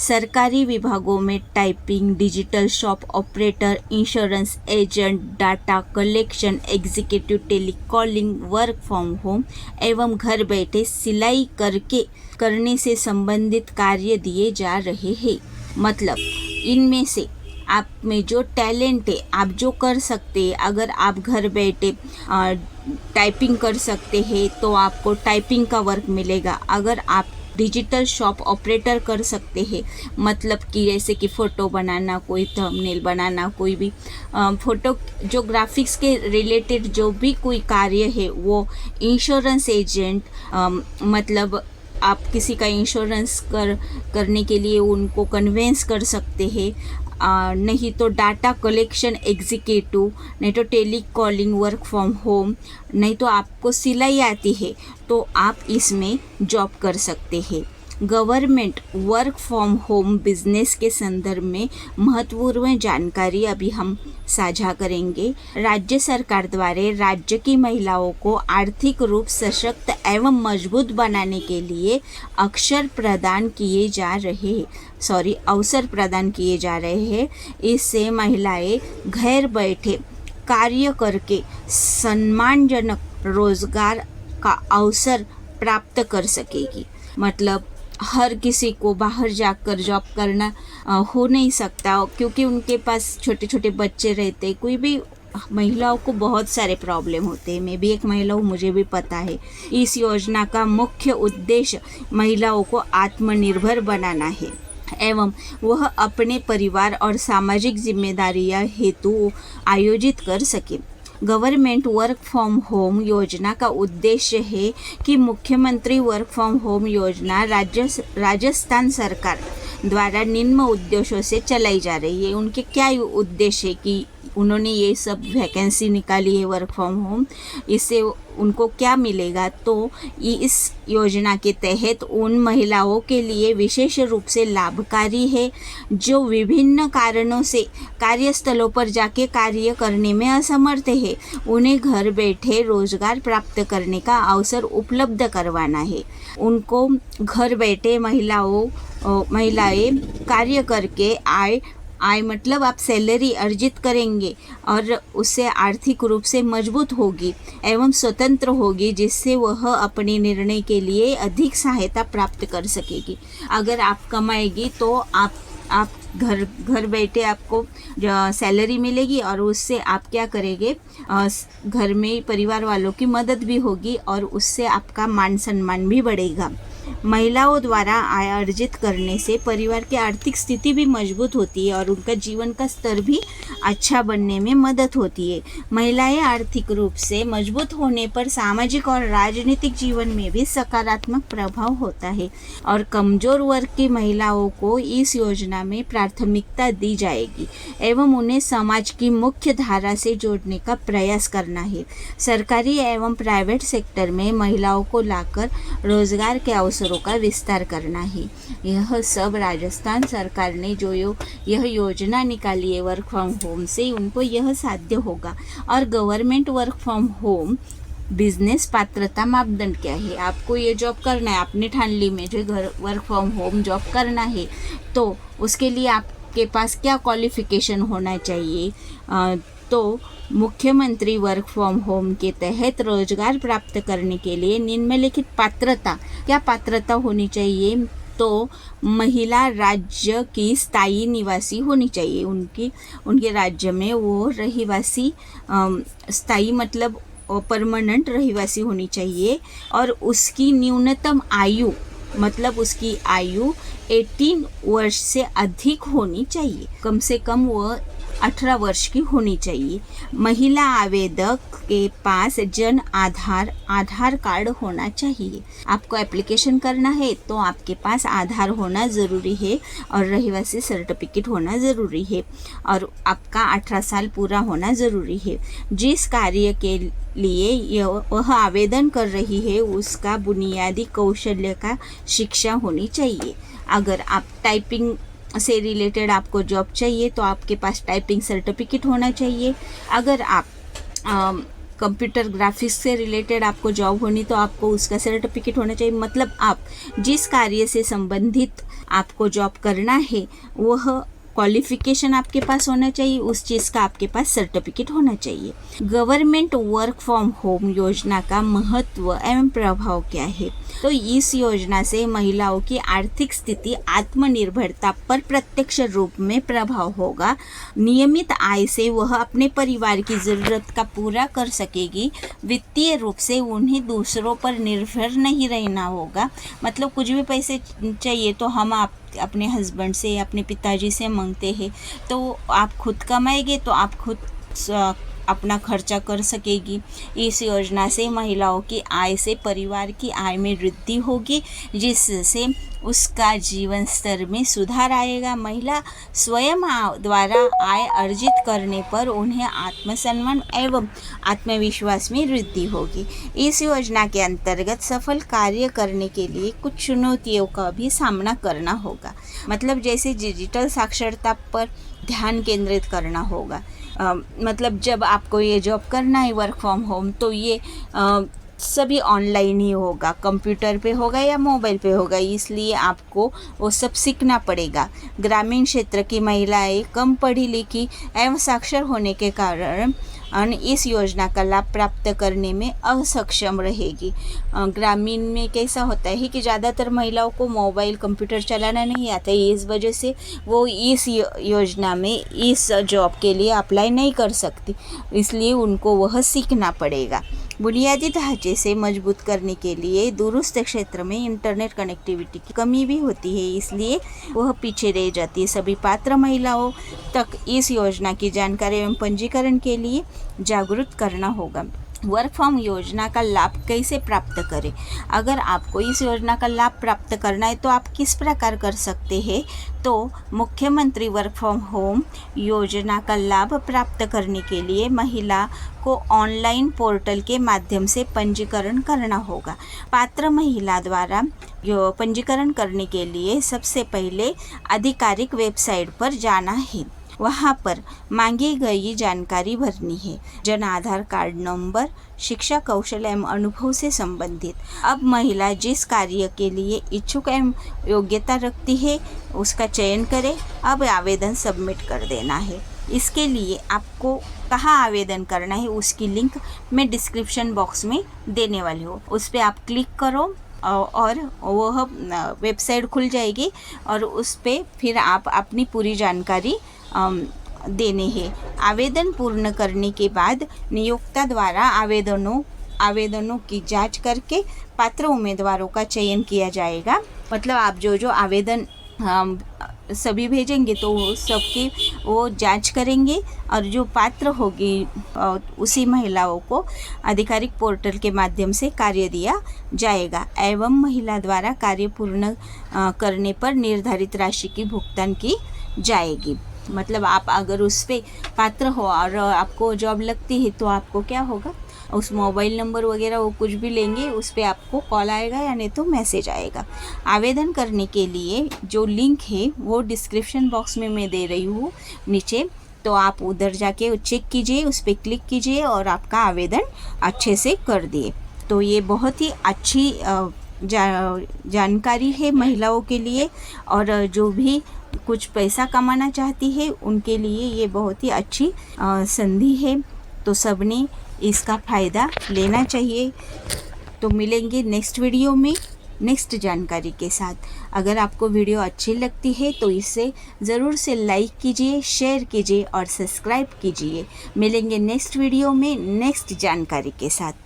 सरकारी विभागों में typing, digital shop operator, insurance agent, data collection, executive telecalling, work from home एवं घर बैठे सिलाई करने से संबंधित कार्य दिए जा रहे हैं। मतलब इनमें से आप में जो टैलेंट है, आप जो कर सकते हैं, अगर आप घर बैठे टाइपिंग कर सकते हैं तो आपको टाइपिंग का वर्क मिलेगा। अगर आप डिजिटल शॉप ऑपरेटर कर सकते हैं, मतलब कि जैसे कि फ़ोटो बनाना, कोई थंबनेल बनाना, कोई भी फ़ोटो जो ग्राफिक्स के रिलेटेड जो भी कोई कार्य है वो। इंश्योरेंस एजेंट मतलब आप किसी का इंश्योरेंस करने के लिए उनको कन्वेंस कर सकते हैं। नहीं तो डाटा कलेक्शन एग्जीक्यूटिव, नहीं तो tele calling, work from home, नहीं तो आपको सिलाई आती है तो आप इसमें जॉब कर सकते हैं। Government work from home business के संदर्भ में महत्वपूर्ण जानकारी अभी हम साझा करेंगे। राज्य सरकार द्वारा राज्य की महिलाओं को आर्थिक रूप सशक्त एवं मजबूत बनाने के लिए अवसर प्रदान किए जा रहे हैं। इससे महिलाएं घर बैठे कार्य करके सम्मानजनक रोजगार का अवसर प्राप्त कर सकेगी। मतलब हर किसी को बाहर जाकर जॉब करना हो नहीं सकता, क्योंकि उनके पास छोटे छोटे बच्चे रहते। कोई भी महिलाओं को बहुत सारे प्रॉब्लम होते हैं। मैं भी एक महिला हूँ, मुझे भी पता है। इस योजना का मुख्य उद्देश्य महिलाओं को आत्मनिर्भर बनाना है एवं वह अपने परिवार और सामाजिक जिम्मेदारियां हेतु आयोजित कर सके। गवर्नमेंट वर्क फ्रॉम होम योजना का उद्देश्य है कि मुख्यमंत्री वर्क फ्रॉम होम योजना राजस्थान सरकार द्वारा निम्न उद्देश्यों से चलाई जा रही है। उनके क्या उद्देश्य है कि उन्होंने ये सब वैकेंसी निकाली है वर्क फ्रॉम होम, इससे उनको क्या मिलेगा? तो इस योजना के तहत उन महिलाओं के लिए विशेष रूप से लाभकारी है जो विभिन्न कारणों से कार्यस्थलों पर जाके कार्य करने में असमर्थ है। उन्हें घर बैठे रोजगार प्राप्त करने का अवसर उपलब्ध करवाना है। उनको घर बैठे महिलाएं कार्य करके आय मतलब आप सैलरी अर्जित करेंगे और उससे आर्थिक रूप से मजबूत होगी एवं स्वतंत्र होगी, जिससे वह अपने निर्णय के लिए अधिक सहायता प्राप्त कर सकेगी। अगर आप कमाएगी तो आप घर बैठे आपको सैलरी मिलेगी और उससे आप क्या करेंगे, घर में परिवार वालों की मदद भी होगी और उससे आपका मान सम्मान भी बढ़ेगा। महिलाओं द्वारा आय अर्जित करने से परिवार की आर्थिक स्थिति भी मजबूत होती है और उनका जीवन का स्तर भी अच्छा बनने में मदद होती है। महिलाएं आर्थिक रूप से मजबूत होने पर सामाजिक और राजनीतिक जीवन में भी सकारात्मक प्रभाव होता है और कमजोर वर्ग की महिलाओं को इस योजना में प्राथमिकता दी जाएगी एवं उन्हें समाज की मुख्य धारा से जोड़ने का प्रयास करना है। सरकारी एवं प्राइवेट सेक्टर में महिलाओं को लाकर रोजगार के अवसरों का विस्तार करना है। यह सब राजस्थान सरकार ने जो यह योजना निकाली है वर्क फ्रॉम होम से, उनको यह साध्य होगा। और government work from home business पात्रता मापदंड क्या है? आपको ये जॉब करना है, आपने ठान ली मुझे घर वर्क फ्रॉम होम जॉब करना है, तो उसके लिए आपके पास क्या क्वालिफिकेशन होना चाहिए? तो मुख्यमंत्री वर्क फ्रॉम होम के तहत रोजगार प्राप्त करने के लिए निम्नलिखित क्या पात्रता होनी चाहिए? तो महिला राज्य की स्थायी निवासी होनी चाहिए। उनके राज्य में वो रहिवासी स्थायी मतलब परमानेंट रहिवासी होनी चाहिए और उसकी न्यूनतम आयु मतलब उसकी आयु 18 वर्ष से अधिक होनी चाहिए। कम से कम वो 18 वर्ष की होनी चाहिए। महिला आवेदक के पास जन आधार कार्ड होना चाहिए। आपको एप्लीकेशन करना है तो आपके पास आधार होना ज़रूरी है और रहिवासी सर्टिफिकेट होना ज़रूरी है और आपका 18 साल पूरा होना ज़रूरी है। जिस कार्य के लिए वह आवेदन कर रही है उसका बुनियादी कौशल्य का शिक्षा होनी चाहिए। अगर आप टाइपिंग से रिलेटेड आपको जॉब चाहिए तो आपके पास टाइपिंग सर्टिफिकेट होना चाहिए। अगर आप कंप्यूटर ग्राफिक्स से रिलेटेड आपको जॉब होनी तो आपको उसका सर्टिफिकेट होना चाहिए। मतलब आप जिस कार्य से संबंधित आपको जॉब करना है वह क्वालिफिकेशन आपके पास होना चाहिए, उस चीज़ का आपके पास सर्टिफिकेट होना चाहिए। गवर्नमेंट वर्क फ्रॉम होम योजना का महत्व एवं प्रभाव क्या है? तो इस योजना से महिलाओं की आर्थिक स्थिति आत्मनिर्भरता पर प्रत्यक्ष रूप में प्रभाव होगा। नियमित आय से वह अपने परिवार की ज़रूरत का पूरा कर सकेगी। वित्तीय रूप से उन्हें दूसरों पर निर्भर नहीं रहना होगा। मतलब कुछ भी पैसे चाहिए तो हम अपने हस्बैंड से, अपने पिताजी से मांगते हैं, तो आप खुद कमाएंगे तो आप खुद अपना खर्चा कर सकेगी। इस योजना से महिलाओं की आय से परिवार की आय में वृद्धि होगी, जिससे उसका जीवन स्तर में सुधार आएगा। महिला स्वयं द्वारा आय अर्जित करने पर उन्हें आत्मसम्मान एवं आत्मविश्वास में वृद्धि होगी। इस योजना के अंतर्गत सफल कार्य करने के लिए कुछ चुनौतियों का भी सामना करना होगा। मतलब जैसे डिजिटल साक्षरता पर ध्यान केंद्रित करना होगा। मतलब जब आपको ये जॉब करना है वर्क फ्रॉम होम, तो ये सभी ऑनलाइन ही होगा, कंप्यूटर पे होगा या मोबाइल पे होगा, इसलिए आपको वो सब सीखना पड़ेगा। ग्रामीण क्षेत्र की महिलाएं कम पढ़ी लिखी एवं साक्षर होने के कारण इस योजना का लाभ प्राप्त करने में असक्षम रहेगी। ग्रामीण में कैसा होता है कि ज़्यादातर महिलाओं को मोबाइल कंप्यूटर चलाना नहीं आता है, इस वजह से वो इस योजना में इस जॉब के लिए अप्लाई नहीं कर सकती, इसलिए उनको वह सीखना पड़ेगा। बुनियादी ढांचे से मजबूत करने के लिए दूरस्थ क्षेत्र में इंटरनेट कनेक्टिविटी की कमी भी होती है, इसलिए वह पीछे रह जाती है। सभी पात्र महिलाओं तक इस योजना की जानकारी एवं पंजीकरण के लिए जागरूक करना होगा। वर्क फ्रॉम योजना का लाभ कैसे प्राप्त करें? अगर आपको इस योजना का लाभ प्राप्त करना है तो आप किस प्रकार कर सकते हैं? तो मुख्यमंत्री वर्क फ्रॉम होम योजना का लाभ प्राप्त करने के लिए महिला को ऑनलाइन पोर्टल के माध्यम से पंजीकरण करना होगा। पात्र महिला द्वारा पंजीकरण करने के लिए सबसे पहले आधिकारिक वेबसाइट पर जाना है। वहाँ पर मांगी गई जानकारी भरनी है। जन आधार कार्ड नंबर, शिक्षा, कौशल एवं अनुभव से संबंधित। अब महिला जिस कार्य के लिए इच्छुक एवं योग्यता रखती है उसका चयन करें। अब आवेदन सबमिट कर देना है। इसके लिए आपको कहाँ आवेदन करना है उसकी लिंक मैं डिस्क्रिप्शन बॉक्स में देने वाली हूँ। उस पर आप क्लिक करो और वह वेबसाइट खुल जाएगी और उस पर फिर आप अपनी पूरी जानकारी देने हैं। आवेदन पूर्ण करने के बाद नियोक्ता द्वारा आवेदनों की जांच करके पात्र उम्मीदवारों का चयन किया जाएगा। मतलब आप जो आवेदन सभी भेजेंगे तो सबकी वो जांच करेंगे और जो पात्र होगी उसी महिलाओं को आधिकारिक पोर्टल के माध्यम से कार्य दिया जाएगा एवं महिला द्वारा कार्य पूर्ण करने पर निर्धारित राशि की भुगतान की जाएगी। मतलब आप अगर उस पर पात्र हो और आपको जॉब लगती है तो आपको क्या होगा, उस मोबाइल नंबर वगैरह वो कुछ भी लेंगे, उस पर आपको कॉल आएगा या नहीं तो मैसेज आएगा। आवेदन करने के लिए जो लिंक है वो डिस्क्रिप्शन बॉक्स में मैं दे रही हूँ नीचे, तो आप उधर जाके चेक कीजिए, उस पर क्लिक कीजिए और आपका आवेदन अच्छे से कर दिए। तो ये बहुत ही अच्छी जानकारी है महिलाओं के लिए, और जो भी कुछ पैसा कमाना चाहती है उनके लिए ये बहुत ही अच्छी संधि है। तो सबने इसका फ़ायदा लेना चाहिए। तो मिलेंगे नेक्स्ट वीडियो में नेक्स्ट जानकारी के साथ। अगर आपको वीडियो अच्छी लगती है तो इसे ज़रूर से लाइक कीजिए, शेयर कीजिए और सब्सक्राइब कीजिए। मिलेंगे नेक्स्ट वीडियो में नेक्स्ट जानकारी के साथ।